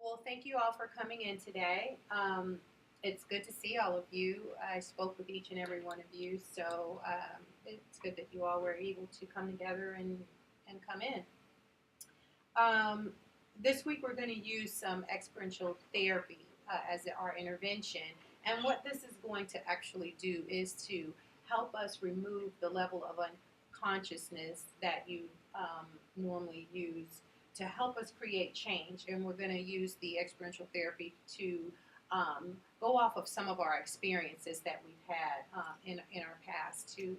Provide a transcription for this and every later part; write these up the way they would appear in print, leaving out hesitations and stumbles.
Well, thank you all for coming in today. It's good to see all of you. I spoke with each and every one of you, so it's good that you all were able to come together and come in. Um, this week, we're going to use some experiential therapy as our intervention. And what this is going to actually do is to help us remove the level of unconsciousness that you normally use to help us create change. And we're going to use the experiential therapy to go off of some of our experiences that we've had in our past to,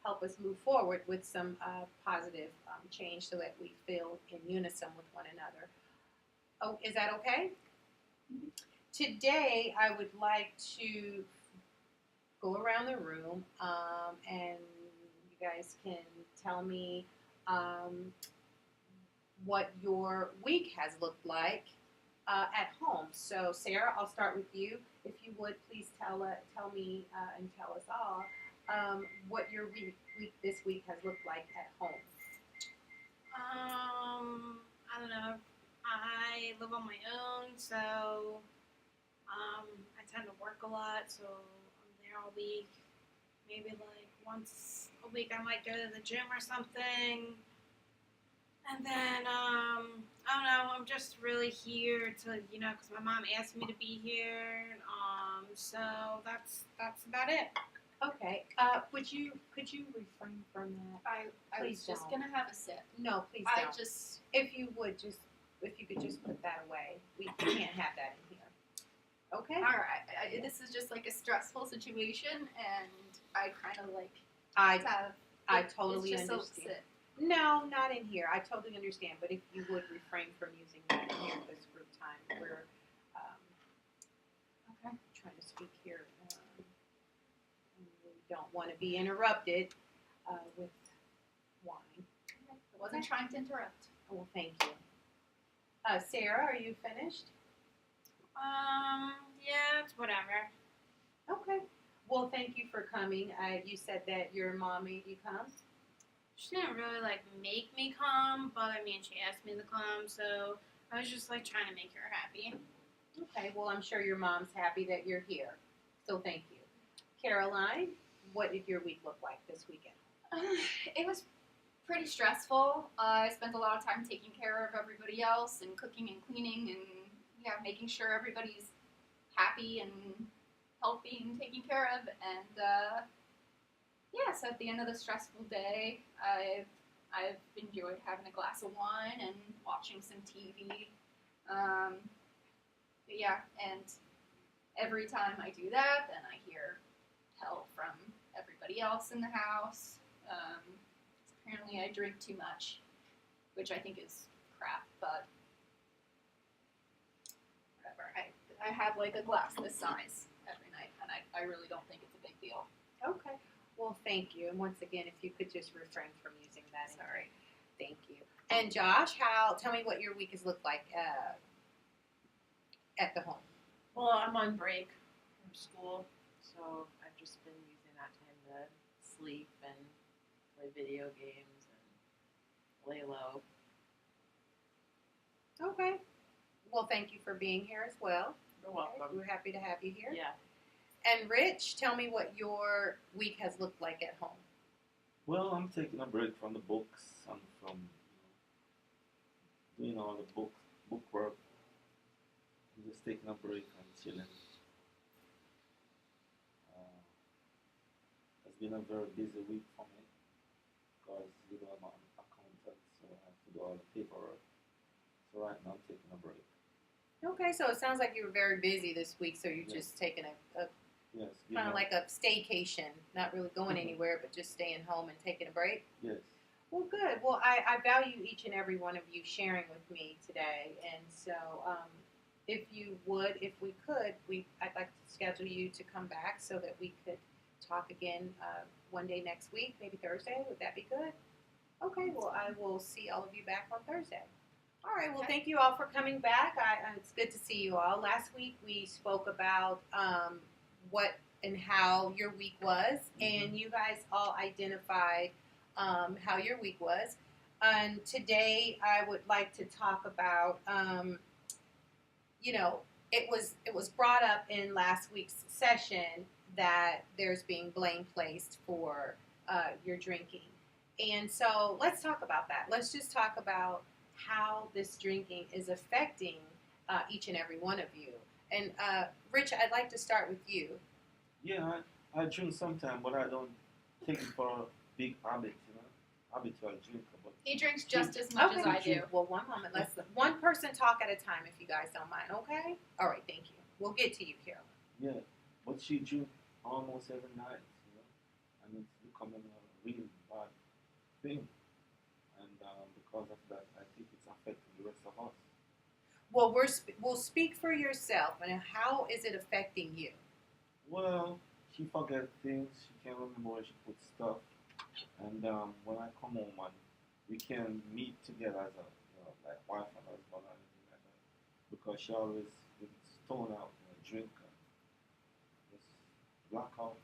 help us move forward with some positive change so that we feel in unison with one another. Oh, is that okay? Today, I would like to go around the room and you guys can tell me what your week has looked like at home. So, Sarah, I'll start with you. If you would, please tell me and tell us all what your week this week has looked like at home. I don't know. I live on my own, so I tend to work a lot, so I'm there all week. Maybe like once a week I might go to the gym or something. And then, I don't know, I'm just really here to, because my mom asked me to be here. So that's about it. Okay. Could you refrain from that? I was just don't. gonna have a sip. No, please I don't. just If you could just put that away. We can't have that in here. Okay. all right. This is just like a stressful situation, and I kind of like I to have. I totally it's just understand. A sip. No, not in here. I totally understand. But if you would refrain from using that in here this group time, we're Okay. trying to speak here. And we don't want to be interrupted with wine. I wasn't trying to interrupt. Oh, well, thank you. Sarah, are you finished? Yeah, it's whatever. Okay. Well, thank you for coming. You said that your mom made you come. She didn't really make me come, but I mean, she asked me to come, so I was just trying to make her happy. Okay. Well, I'm sure your mom's happy that you're here. So thank you. Caroline, what did your week look like this weekend? It was pretty stressful. I spent a lot of time taking care of everybody else and cooking and cleaning and making sure everybody's happy and healthy and taken care of. And so at the end of the stressful day, I've enjoyed having a glass of wine and watching some TV. And every time I do that, then I hear hell from everybody else in the house. Apparently I drink too much, which I think is crap, but whatever. I have a glass this size every night, and I really don't think it's a big deal. Okay. Well, thank you. And once again, if you could just refrain from using that. Sorry. Thank you. And Josh, tell me what your week has looked like at the home. Well, I'm on break from school, so I've just been using that time to sleep and play video games and lay low. Okay. Well, thank you for being here as well. You're welcome. We're happy to have you here. Yeah. And Rich, tell me what your week has looked like at home. Well, I'm taking a break from the books and from doing all the book work. I'm just taking a break and chilling. It's been a very busy week for me because I'm an accountant, so I have to do all the paperwork. So right now I'm taking a break. Okay, so it sounds like you were very busy this week, so you're just taking a Yes. kind of like a staycation, not really going anywhere, but just staying home and taking a break. Yes. Well, good. Well, I value each and every one of you sharing with me today, and so if we could, I'd like to schedule you to come back so that we could talk again one day next week, maybe Thursday. Would that be good? Okay. Well, I will see all of you back on Thursday. All right. Well, thank you all for coming back. It's good to see you all. Last week we spoke about what and how your week was, and you guys all identified how your week was. And today I would like to talk about it was brought up in last week's session that there's being blame placed for your drinking. And so let's talk about that. Let's just talk about how this drinking is affecting each and every one of you. And Rich, I'd like to start with you. Yeah, I drink sometimes, but I don't take it for a big habit, habitual drinker. But He drinks just as much as I do. Well, one moment. Let's one person talk at a time, if you guys don't mind. Okay. All right. Thank you. We'll get to you, Carolyn. yeah, but she drink almost every night, and it's becoming a really bad thing. And because of that, I think it's affecting the rest of us. Well, we'll speak for yourself, and how is it affecting you? Well, she forget things. She can't remember where she put stuff. And when I come home and we can meet together as a like wife and husband or anything like that, because she always been stoned out, drink, just black out.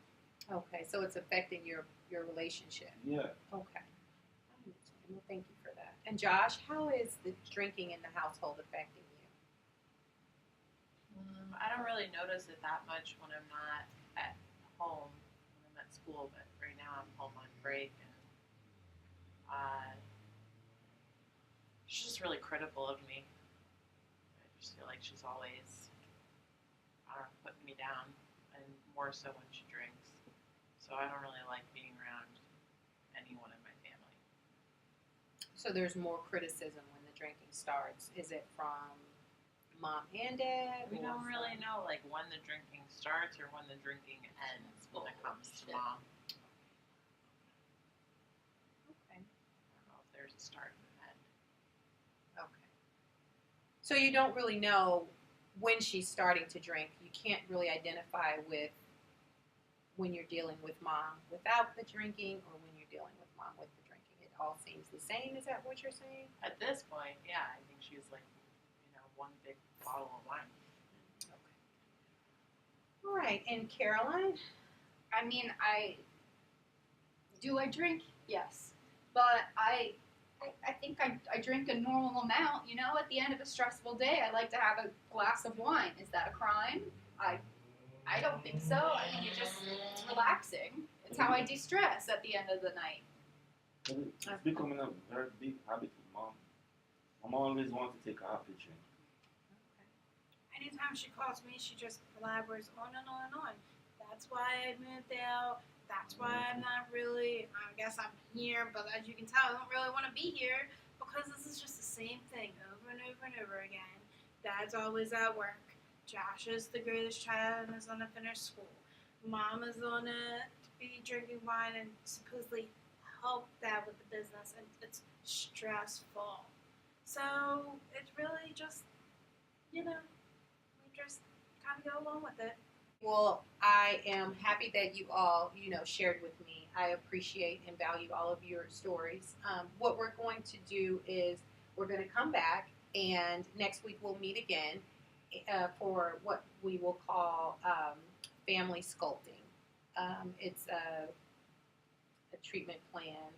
Okay, so it's affecting your relationship. Yeah. Okay. I understand. Well, thank you for that. And Josh, how is the drinking in the household affecting you? I don't really notice it that much when I'm not at home, when I'm at school, but right now I'm home on break, and she's just really critical of me. I just feel like she's always putting me down, and more so when she drinks. So I don't really like being around anyone in my family. So there's more criticism when the drinking starts. Is it from mom and dad? We or don't really from- know like when the drinking starts or when the drinking ends when it comes to mom. Okay. I don't know if there's a start and an end. Okay. So you don't really know when she's starting to drink. You can't really identify with when you're dealing with mom without the drinking or when you're dealing with mom with the drinking. It all seems the same. Is that what you're saying? At this point, yeah, I think she's like, one big bottle of wine. Okay. All right. And Caroline? I mean, I drink? Yes, but I think I drink a normal amount. At the end of a stressful day, I like to have a glass of wine. Is that a crime? I don't think so. I think it's relaxing. It's how I de-stress at the end of the night. But it's becoming a very big habit with mom. Mom always wants to take a happy drink. Anytime she calls me, she just elaborates on and on and on. That's why I moved out. That's why I'm not really, I guess I'm here, but as you can tell, I don't really want to be here because this is just the same thing over and over and over again. Dad's always at work. Josh is the greatest child and is going to finish school. Mom is going to be drinking wine and supposedly help Dad with the business, and it's stressful. So it's really just, we just kind of go along with it. Well, I am happy that you all, shared with me. I appreciate and value all of your stories. What we're going to do is we're going to come back, and next week we'll meet again for what we will call family sculpting. It's a treatment plan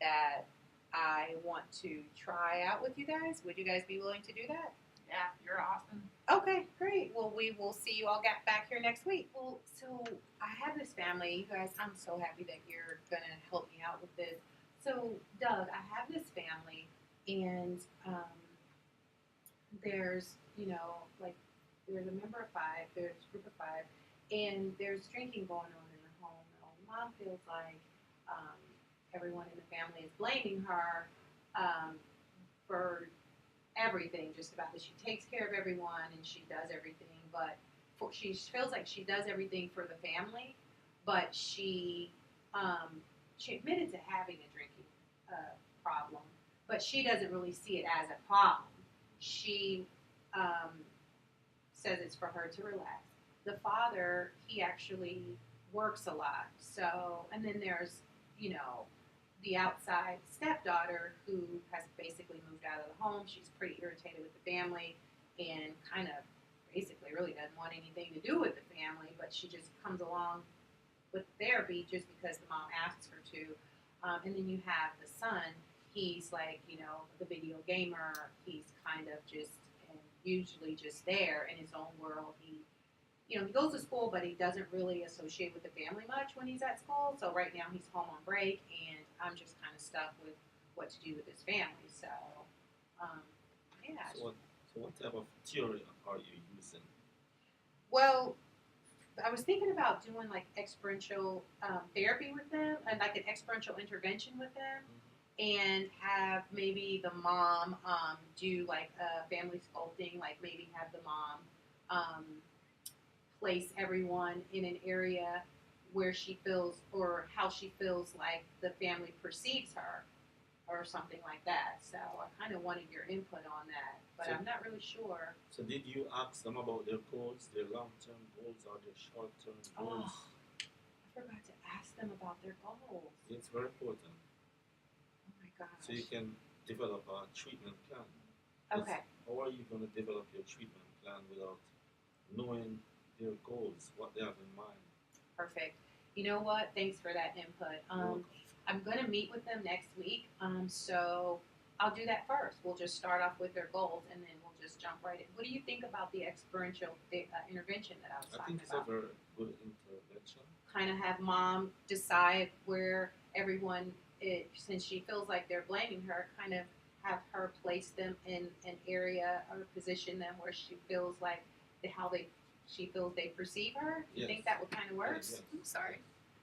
that I want to try out with you guys. Would you guys be willing to do that? Yeah, you're awesome. Okay, great. Well, we will see you all back here next week. Well, so I have this family. You guys, I'm so happy that you're going to help me out with this. So, Doug, I have this family, and there's, there's a member of five, there's a group of five, and there's drinking going on in the home. And mom feels like everyone in the family is blaming her for everything, just about that. She takes care of everyone and she does everything, but she feels like she does everything for the family, but she admitted to having a drinking problem, but she doesn't really see it as a problem. She says it's for her to relax. The father, he actually works a lot, so, and then there's, the outside stepdaughter who has basically moved out of the home. She's pretty irritated with the family and kind of basically really doesn't want anything to do with the family, but she just comes along with therapy just because the mom asks her to. And then you have the son. He's like, the video gamer. He's kind of just in usually just there in his own world. He goes to school, but he doesn't really associate with the family much when he's at school. So right now he's home on break, and I'm just kind of stuck with what to do with his family. So, yeah. So what type of theory are you using? Well, I was thinking about doing like experiential therapy with them, and like an experiential intervention with them, and have maybe the mom do like a family sculpting, like maybe have the mom place everyone in an area where she feels or how she feels like the family perceives her or something like that. So I kind of wanted your input on that, but I'm not really sure. So did you ask them about their goals, their long-term goals or their short-term goals? I forgot to ask them about their goals. It's very important. Oh my gosh. So you can develop a treatment plan. Okay. How are you going to develop your treatment plan without knowing their goals, what they have in mind? Perfect. You know what? Thanks for that input. I'm going to meet with them next week, so I'll do that first. We'll just start off with their goals, and then we'll just jump right in. What do you think about the experiential intervention that I was I talking think it's about? a very good intervention. Kind of have mom decide where everyone, since she feels like they're blaming her, kind of have her place them in an area or position them where she feels like she feels they perceive her. You Yes. think that would kind of work? Yes. I'm sorry.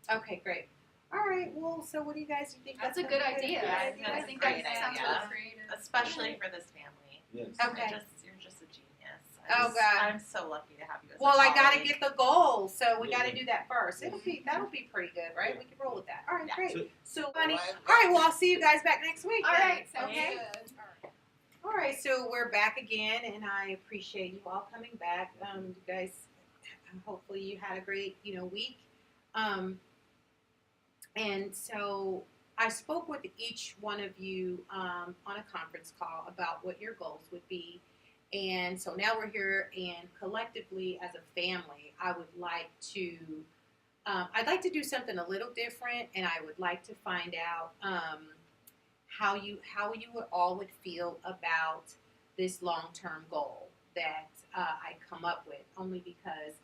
Okay, great. All right. Well, so what do you guys think? That's a good idea. Yeah, I that's think a great that sounds idea. really creative. Especially for this family. Yes. Okay. You're just a genius. Oh, God. I'm so lucky to have you as Well, a I got to colleague. get the goal, so we Yeah, got to yeah. do that first. Yeah. That'll be pretty good, right? Yeah. We can roll with that. All right, Yeah. great. So- So, honey, all right. Well, I'll see you guys back next week. All then. right, sounds Okay. good. All right. So we're back again, and I appreciate you all coming back. You guys, hopefully, you had a great, week. And so I spoke with each one of you on a conference call about what your goals would be. And so now we're here, and collectively as a family, I would like to, I'd like to do something a little different, and I would like to find out how you all would feel about this long-term goal that I come up with. Only because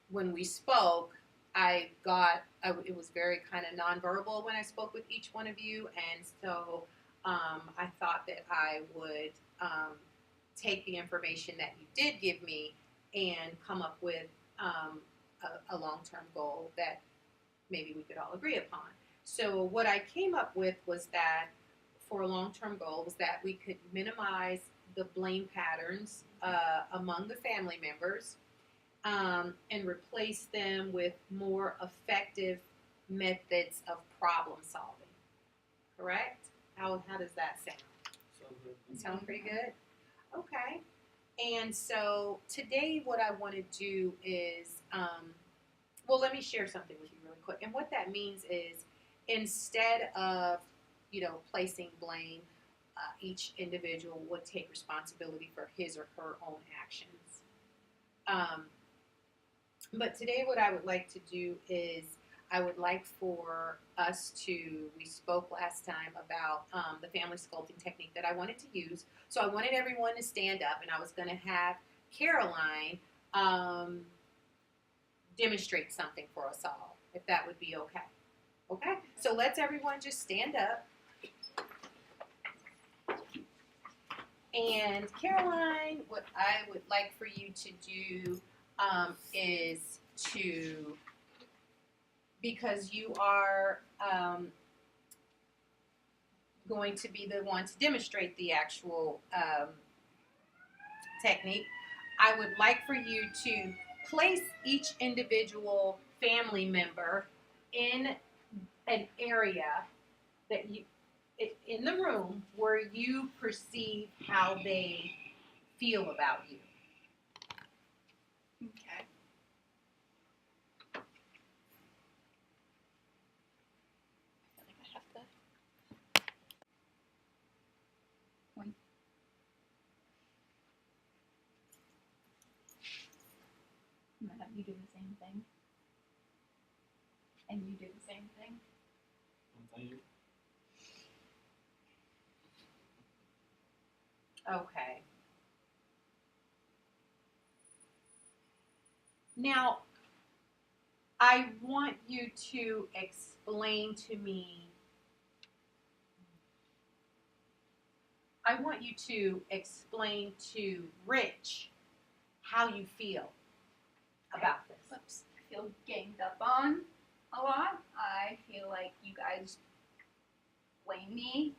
when we spoke, it was very kind of nonverbal when I spoke with each one of you, and so I thought that I would take the information that you did give me and come up with a long-term goal that maybe we could all agree upon. So what I came up with was that for a long-term goal was that we could minimize the blame patterns among the family members, and replace them with more effective methods of problem solving. Correct? How does that sound? Sound pretty good? Okay. And so today what I want to do is, let me share something with you really quick. And what that means is instead of, placing blame, each individual would take responsibility for his or her own actions. But today what I would like to do is I would like for us we spoke last time about the family sculpting technique that I wanted to use. So I wanted everyone to stand up, and I was going to have Caroline demonstrate something for us all, if that would be okay. Okay? So let's everyone just stand up. And Caroline, what I would like for you to do is because you are going to be the one to demonstrate the actual technique, I would like for you to place each individual family member in an area that in the room where you perceive how they feel about you. Okay. I feel like I have to point. I'm gonna have you do the same thing. And you do the same thing. Okay. Now, I want you to explain to me. I want you to explain to Rich how you feel about this. Whoops. I feel ganged up on a lot. I feel like you guys blame me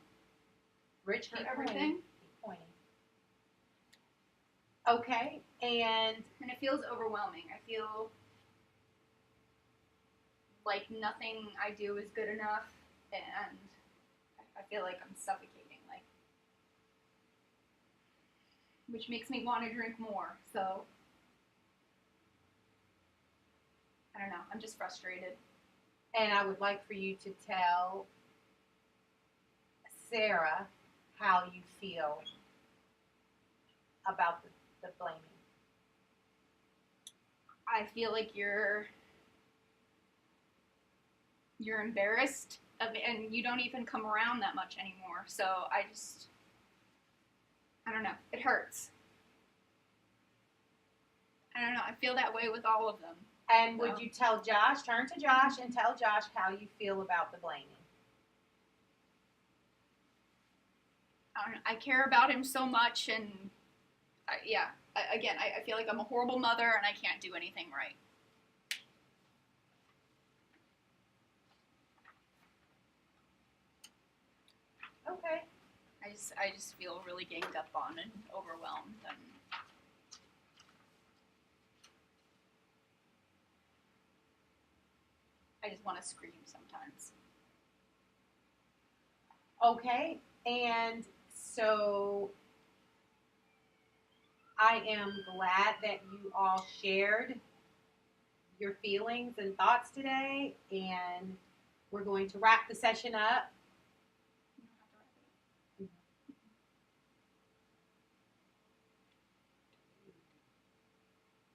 Rich, for keep everything. Keep pointing. Okay, and And it feels overwhelming. I feel like nothing I do is good enough, and I feel like I'm suffocating, like, which makes me want to drink more. So I don't know. I'm just frustrated. and I would like for you to tell Sarah how you feel about the blaming. I feel like you're embarrassed of it, and you don't even come around that much anymore. So I don't know. It hurts. I don't know. I feel that way with all of them. And would No. you tell Josh, turn to Josh and tell Josh how you feel about the blaming? I don't know. I care about him so much, and I feel like I'm a horrible mother and I can't do anything right. Okay. I just feel really ganged up on and overwhelmed, and I just want to scream sometimes. Okay, and so I am glad that you all shared your feelings and thoughts today, and we're going to wrap the session up.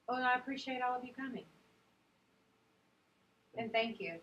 Oh, and I appreciate all of you coming. And thank you.